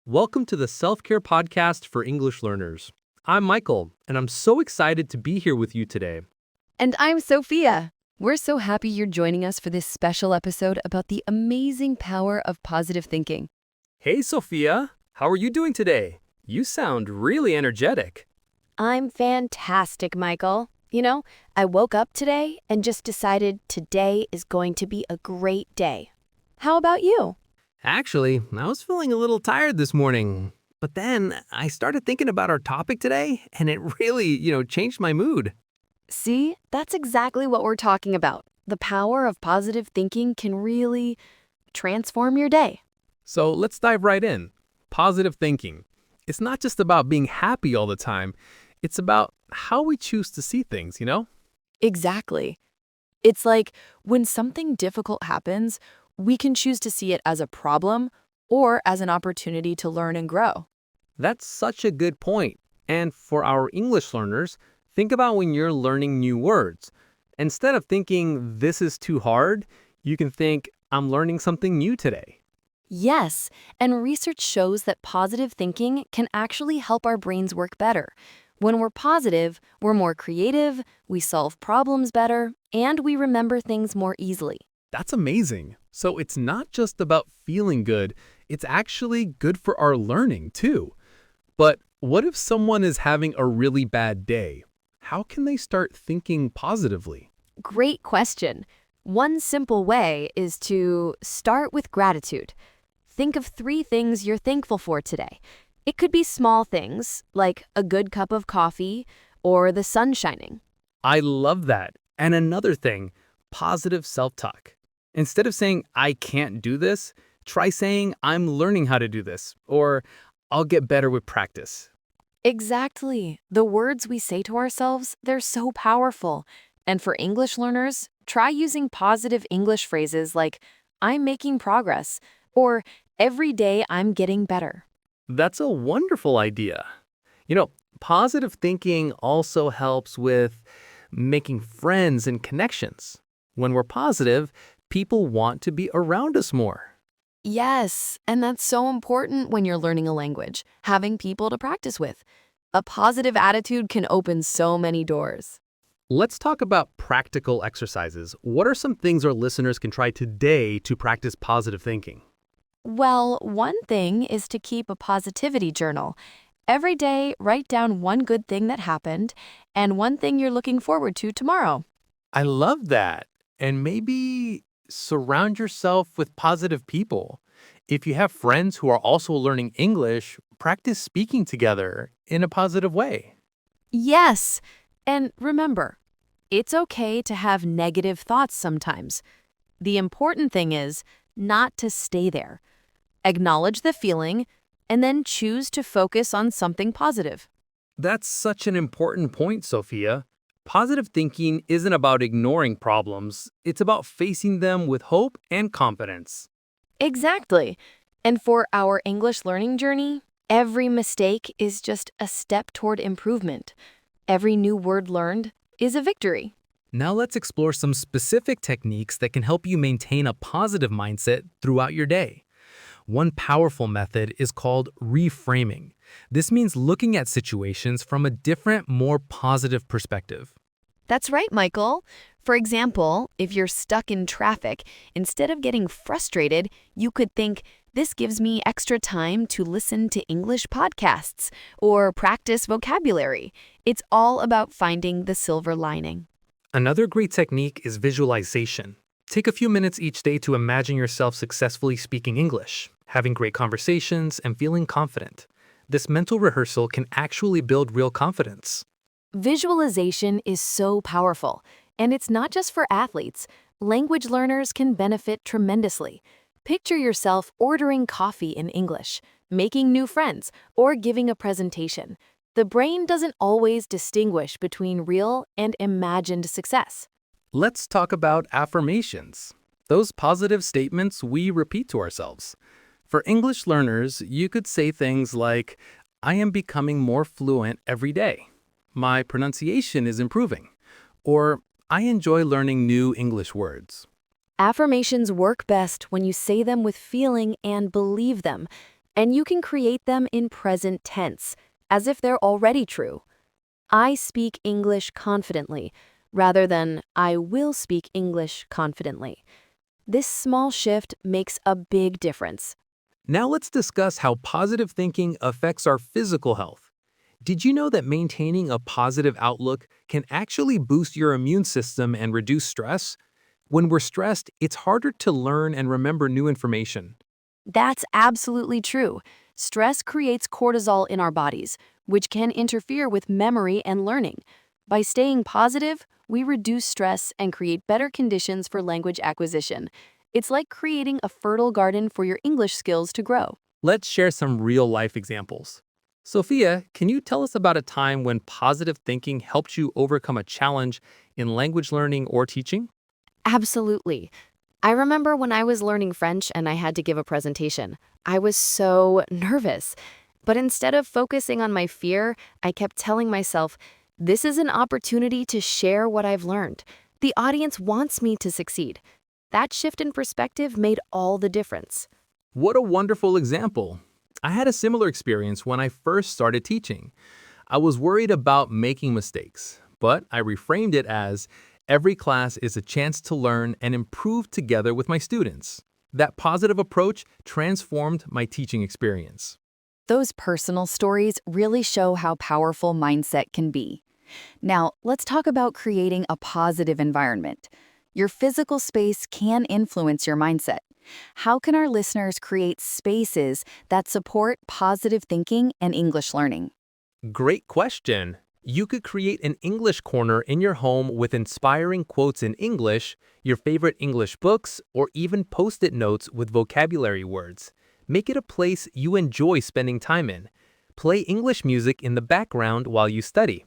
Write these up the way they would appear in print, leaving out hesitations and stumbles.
Welcome to the Self-Care Podcast for English Learners. I'm Michael, and I'm so excited to be here with you today. And I'm Sophia. We're so happy you're joining us for this special episode about the amazing power of positive thinking. Hey, Sophia. How are you doing today? You sound really energetic. I'm fantastic, Michael. I woke up today and just decided today is going to be a great day. How about you? Actually, I was feeling a little tired this morning, but then I started thinking about our topic today, and it really, changed my mood. See, that's exactly what we're talking about. The power of positive thinking can really transform your day. So let's dive right in. Positive thinking. It's not just about being happy all the time. It's about how we choose to see things. Exactly. It's like when something difficult happens, we can choose to see it as a problem or as an opportunity to learn and grow. That's such a good point. And for our English learners, think about when you're learning new words. Instead of thinking, this is too hard, you can think, I'm learning something new today. Yes, and research shows that positive thinking can actually help our brains work better. When we're positive, we're more creative, we solve problems better, and we remember things more easily. That's amazing. So it's not just about feeling good, it's actually good for our learning too. But what if someone is having a really bad day? How can they start thinking positively? Great question. One simple way is to start with gratitude. Think of 3 things you're thankful for today. It could be small things, like a good cup of coffee or the sun shining. I love that. And another thing, positive self-talk. Instead of saying, I can't do this, try saying, I'm learning how to do this, or I'll get better with practice. Exactly. The words we say to ourselves, they're so powerful. And for English learners, try using positive English phrases like, I'm making progress, or every day I'm getting better. That's a wonderful idea. Positive thinking also helps with making friends and connections. When we're positive, people want to be around us more. Yes, and that's so important when you're learning a language, having people to practice with. A positive attitude can open so many doors. Let's talk about practical exercises. What are some things our listeners can try today to practice positive thinking? Well, one thing is to keep a positivity journal. Every day, write down one good thing that happened and one thing you're looking forward to tomorrow. I love that. And maybe surround yourself with positive people. If you have friends who are also learning English, practice speaking together in a positive way. Yes, and remember, it's okay to have negative thoughts sometimes. The important thing is not to stay there. Acknowledge the feeling and then choose to focus on something positive. That's such an important point, Sophia. Positive thinking isn't about ignoring problems. It's about facing them with hope and confidence. Exactly. And for our English learning journey, every mistake is just a step toward improvement. Every new word learned is a victory. Now let's explore some specific techniques that can help you maintain a positive mindset throughout your day. One powerful method is called reframing. This means looking at situations from a different, more positive perspective. That's right, Michael. For example, if you're stuck in traffic, instead of getting frustrated, you could think, this gives me extra time to listen to English podcasts or practice vocabulary. It's all about finding the silver lining. Another great technique is visualization. Take a few minutes each day to imagine yourself successfully speaking English, having great conversations, and feeling confident. This mental rehearsal can actually build real confidence. Visualization is so powerful, and it's not just for athletes. Language learners can benefit tremendously. Picture yourself ordering coffee in English, making new friends, or giving a presentation. The brain doesn't always distinguish between real and imagined success. Let's talk about affirmations. Those positive statements we repeat to ourselves. For English learners, you could say things like, I am becoming more fluent every day. My pronunciation is improving. Or, I enjoy learning new English words. Affirmations work best when you say them with feeling and believe them. And you can create them in present tense, as if they're already true. I speak English confidently, rather than I will speak English confidently. This small shift makes a big difference. Now let's discuss how positive thinking affects our physical health. Did you know that maintaining a positive outlook can actually boost your immune system and reduce stress? When we're stressed, it's harder to learn and remember new information. That's absolutely true. Stress creates cortisol in our bodies, which can interfere with memory and learning. By staying positive, we reduce stress and create better conditions for language acquisition. It's like creating a fertile garden for your English skills to grow. Let's share some real-life examples. Sophia, can you tell us about a time when positive thinking helped you overcome a challenge in language learning or teaching? Absolutely. I remember when I was learning French and I had to give a presentation. I was so nervous. But instead of focusing on my fear, I kept telling myself, this is an opportunity to share what I've learned. The audience wants me to succeed. That shift in perspective made all the difference. What a wonderful example. I had a similar experience when I first started teaching. I was worried about making mistakes, but I reframed it as every class is a chance to learn and improve together with my students. That positive approach transformed my teaching experience. Those personal stories really show how powerful mindset can be. Now, let's talk about creating a positive environment. Your physical space can influence your mindset. How can our listeners create spaces that support positive thinking and English learning? Great question. You could create an English corner in your home with inspiring quotes in English, your favorite English books, or even post-it notes with vocabulary words. Make it a place you enjoy spending time in. Play English music in the background while you study.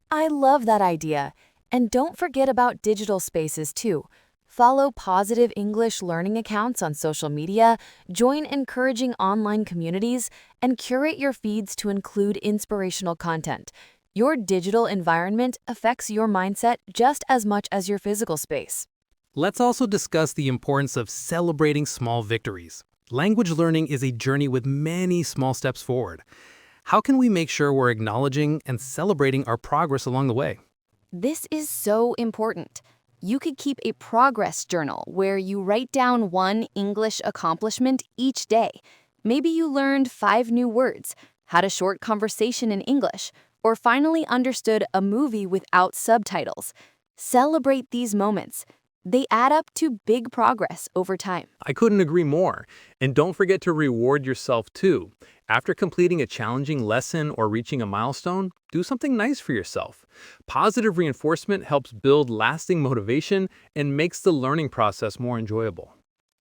I love that idea. And don't forget about digital spaces too. Follow positive English learning accounts on social media, join encouraging online communities, and curate your feeds to include inspirational content. Your digital environment affects your mindset just as much as your physical space. Let's also discuss the importance of celebrating small victories. Language learning is a journey with many small steps forward. How can we make sure we're acknowledging and celebrating our progress along the way? This is so important. You could keep a progress journal where you write down one English accomplishment each day. Maybe you learned 5 new words, had a short conversation in English, or finally understood a movie without subtitles. Celebrate these moments. They add up to big progress over time. I couldn't agree more. And don't forget to reward yourself too. After completing a challenging lesson or reaching a milestone, do something nice for yourself. Positive reinforcement helps build lasting motivation and makes the learning process more enjoyable.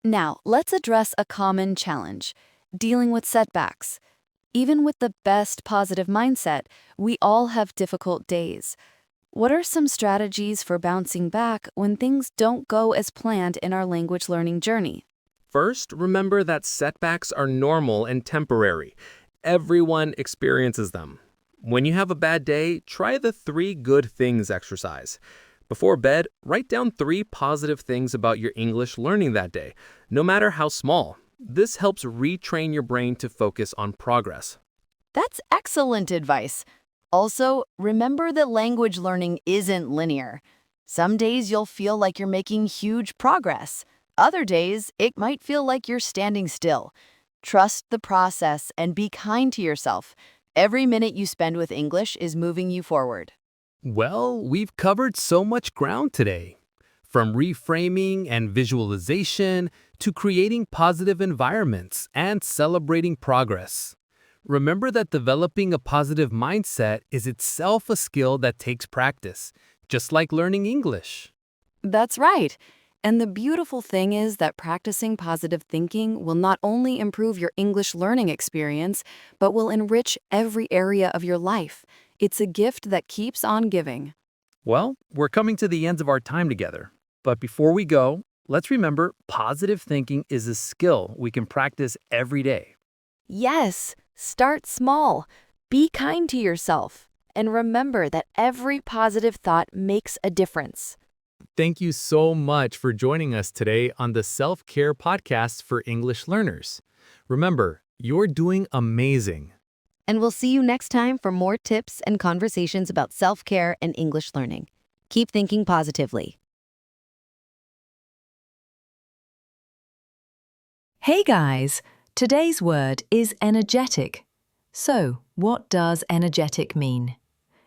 Now, let's address a common challenge: dealing with setbacks. Even with the best positive mindset, we all have difficult days. What are some strategies for bouncing back when things don't go as planned in our language learning journey? First, remember that setbacks are normal and temporary. Everyone experiences them. When you have a bad day, try the 3 good things exercise. Before bed, write down 3 positive things about your English learning that day, no matter how small. This helps retrain your brain to focus on progress. That's excellent advice. Also, remember that language learning isn't linear. Some days you'll feel like you're making huge progress. Other days, it might feel like you're standing still. Trust the process and be kind to yourself. Every minute you spend with English is moving you forward. Well, we've covered so much ground today. From reframing and visualization to creating positive environments and celebrating progress. Remember that developing a positive mindset is itself a skill that takes practice, just like learning English. That's right. And the beautiful thing is that practicing positive thinking will not only improve your English learning experience, but will enrich every area of your life. It's a gift that keeps on giving. Well, we're coming to the end of our time together. But before we go, let's remember positive thinking is a skill we can practice every day. Yes, start small. Be kind to yourself. And remember that every positive thought makes a difference. Thank you so much for joining us today on the Self-Care Podcast for English Learners. Remember, You're doing amazing. And we'll see you next time for more tips and conversations about self-care and English learning. Keep thinking positively. Hey guys, today's word is energetic. So, what does energetic mean?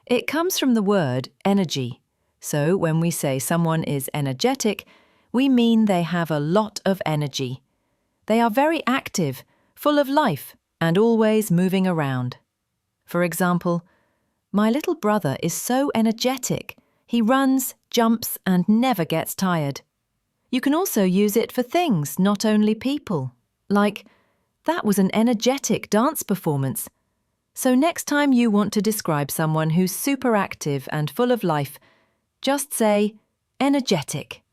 It comes from the word energy. So, when we say someone is energetic, we mean they have a lot of energy. They are very active, full of life, and always moving around. For example, my little brother is so energetic. He runs, jumps, and never gets tired. You can also use it for things, not only people. Like, that was an energetic dance performance. So next time you want to describe someone who's super active and full of life, just say energetic.